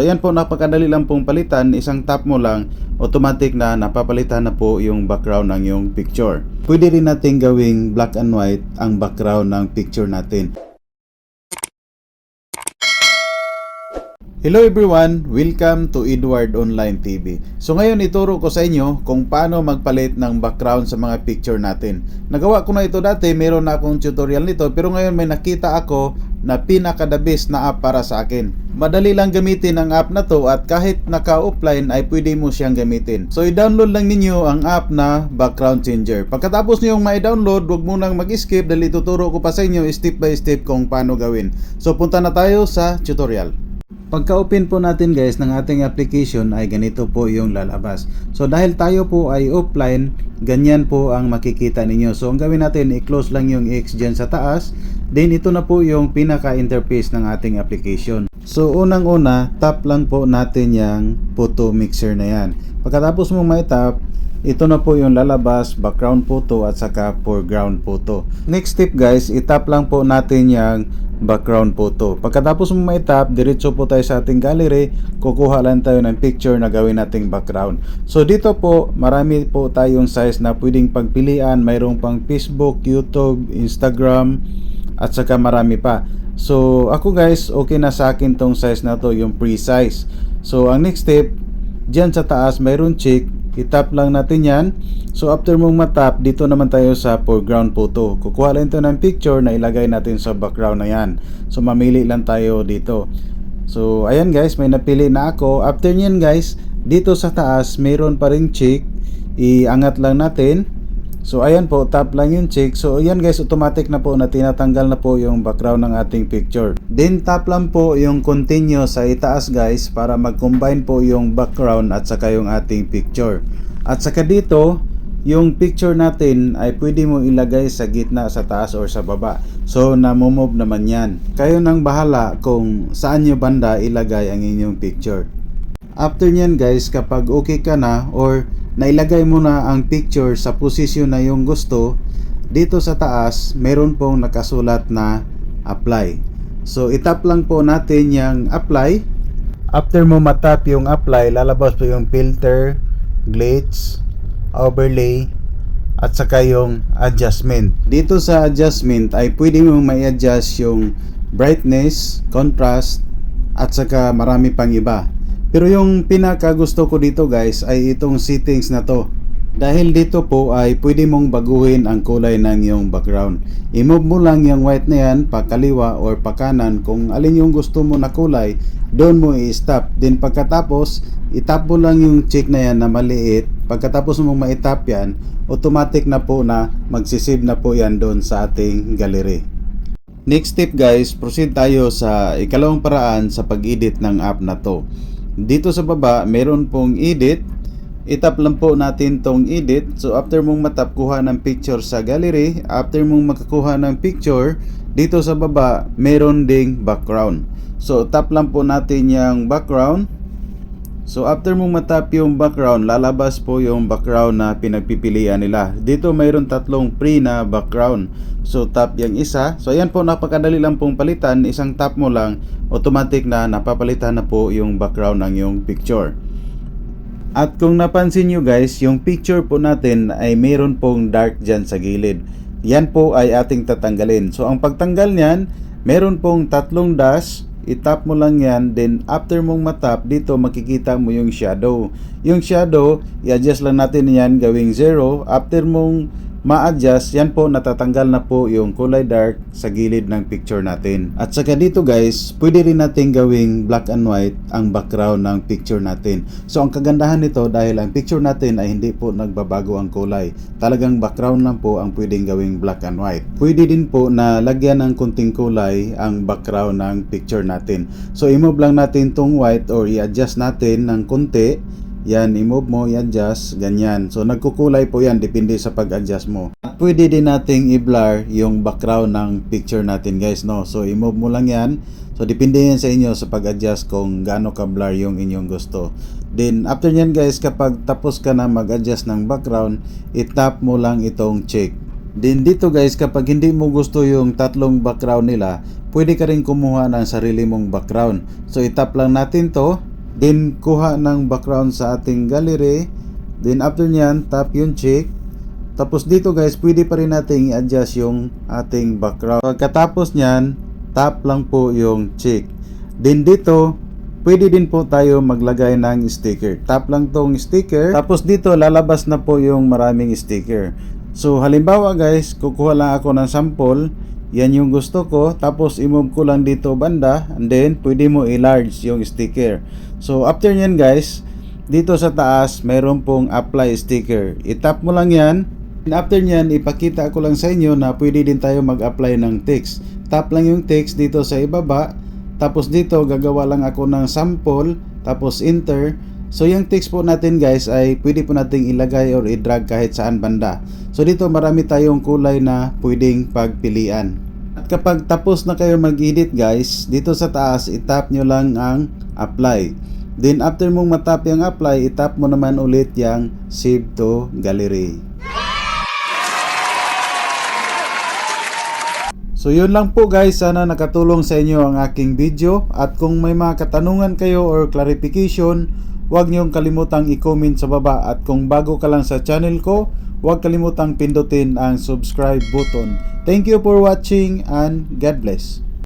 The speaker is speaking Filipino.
ayan po, napakadali lang pong palitan. Isang tap mo lang, automatic na napapalitan na po yung background ng yung picture. Pwede rin natin gawing black and white ang background ng picture natin. Hello everyone! Welcome to Edward Online TV. So ngayon ituro ko sa inyo kung paano magpalit ng background sa mga picture natin. Nagawa ko na ito dati, meron na akong tutorial nito, pero ngayon may nakita ako na pinaka-the best na app para sa akin. Madali lang gamitin ang app na to at kahit naka-offline ay pwede mo siyang gamitin. So i-download lang ninyo ang app na Background Changer. Pagkatapos nyo yung ma-download, huwag mo nang mag-skip dahil ituturo ko pa sa inyo step by step kung paano gawin. So punta na tayo sa tutorial. Pagka-open po natin guys ng ating application ay ganito po yung lalabas. So dahil tayo po ay offline, ganyan po ang makikita ninyo. So ang gawin natin, i-close lang yung X dyan sa taas. Then ito na po yung pinaka-interface ng ating application. So unang-una, tap lang po natin yung photo mixer na yan. Pagkatapos mo ma-tap, ito na po yung lalabas, background photo at saka foreground photo. Next step guys, itap lang po natin yung background photo. Pagkatapos mo ma-tap, diretso po tayo sa ating gallery, kukuha lang tayo ng picture na gawin nating background. So dito po, marami po tayong size na pwedeng pagpilian. Mayroong pang Facebook, YouTube, Instagram, at saka marami pa. So ako guys, okay na sa akin tong size na to, yung free size. So ang next step, dyan sa taas mayroon check, itap lang natin yan. So after mong matap, dito naman tayo sa foreground photo. Kukuha lang ito ng picture na ilagay natin sa background na yan. So mamili lang tayo dito. So ayan guys, may napili na ako. After nyan guys, dito sa taas mayroon pa ring check, iangat lang natin. So ayan po, tap lang yung check. So ayan guys, automatic na po na tinatanggal na po yung background ng ating picture. Then tap lang po yung continue sa itaas guys para mag-combine po yung background at saka yung ating picture. At saka dito, yung picture natin ay pwede mo ilagay sa gitna, sa taas or sa baba. So namomove naman yan. Kayo nang bahala kung saan nyo banda ilagay ang inyong picture. After nyan guys, kapag okay ka na or nailagay mo na ang picture sa posisyon na yung gusto, dito sa taas meron pong nakasulat na apply. So itap lang po natin yung apply. After mo matap yung apply, lalabas po yung filter, glitch, overlay, at saka yung adjustment. Dito sa adjustment ay pwede mo may-adjust yung brightness, contrast, at saka marami pang iba. Pero yung pinaka gusto ko dito guys ay itong settings na to. Dahil dito po ay pwede mong baguhin ang kulay ng yung background. I-move mo lang yung white na yan pa kaliwa or pa kanan, kung alin yung gusto mo na kulay, doon mo i-stop. Then pagkatapos, itap mo lang yung check na yan na maliit. Pagkatapos mo ma-tap yan, automatic na po na magsisave na po yan doon sa ating gallery. Next step guys, proceed tayo sa ikalawang paraan sa pag-edit ng app na to. Dito sa baba, meron pong edit. Itap lang po natin tong edit. So after mong matap, kuha ng picture sa gallery. After mong makakuha ng picture, dito sa baba, meron ding background. So tap lang po natin yung background. So after mong matap yung background, lalabas po yung background na pinagpipilian nila. Dito mayroon tatlong free na background. So tap yung isa. So ayan po, napakadali lang pong palitan. Isang tap mo lang, automatic na napapalitan na po yung background ng yung picture. At kung napansin nyo guys, yung picture po natin ay mayroon pong dark dyan sa gilid. Yan po ay ating tatanggalin. So ang pagtanggal niyan, meron pong tatlong dash. Itap mo lang yan, then after mong matap, dito makikita mo yung shadow. Yung shadow, i-adjust lang natin yan gawing 0. After mong ma-adjust, yan po, natatanggal na po yung kulay dark sa gilid ng picture natin. At saka dito guys, pwede rin natin gawing black and white ang background ng picture natin. So ang kagandahan nito, dahil ang picture natin ay hindi po nagbabago ang kulay, talagang background lang po ang pwedeng gawing black and white. Pwede din po na lagyan ng kunting kulay ang background ng picture natin. So i-move lang natin tong white or i-adjust natin ng konti. Yan, i-move mo, i-adjust, ganyan. So nagkukulay po yan, depende sa pag-adjust mo. At pwede din nating i-blur yung background ng picture natin guys, no? So i-move mo lang yan. So depende yan sa inyo sa pag-adjust kung gaano ka-blur yung inyong gusto. Then after nyan guys, kapag tapos ka na mag-adjust ng background, i-tap mo lang itong check. Then dito guys, kapag hindi mo gusto yung tatlong background nila, pwede ka rin kumuha ng sarili mong background. So i-tap lang natin to. Then kuha ng background sa ating gallery. Then after nyan, tap yung check. Tapos dito guys, pwede pa rin natin i-adjust yung ating background. Pagkatapos nyan, tap lang po yung check. Then dito, pwede din po tayo maglagay ng sticker. Tap lang tong sticker. Tapos dito, lalabas na po yung maraming sticker. So halimbawa guys, kukuha lang ako ng sample. Yan yung gusto ko. Tapos i-move ko lang dito banda. And then, pwede mo i-large yung sticker. So after nyan guys, dito sa taas, mayroon pong apply sticker. I-tap mo lang yan. And after nyan, ipakita ko lang sa inyo na pwede din tayo mag-apply ng text. Tap lang yung text dito sa ibaba. Tapos dito, gagawa lang ako ng sample. Tapos enter. So yung text po natin guys ay pwede po nating ilagay or i-drag kahit saan banda. So dito marami tayong kulay na pwedeng pagpilian. At kapag tapos na kayo mag-edit guys, dito sa taas i-tap nyo lang ang apply. Then after mong matap yung apply, i-tap mo naman ulit yung save to gallery. So yun lang po guys, sana nakatulong sa inyo ang aking video. At kung may mga katanungan kayo or clarification, huwag niyong kalimutang i-comment sa baba. At kung bago ka lang sa channel ko, huwag kalimutang pindutin ang subscribe button. Thank you for watching and God bless.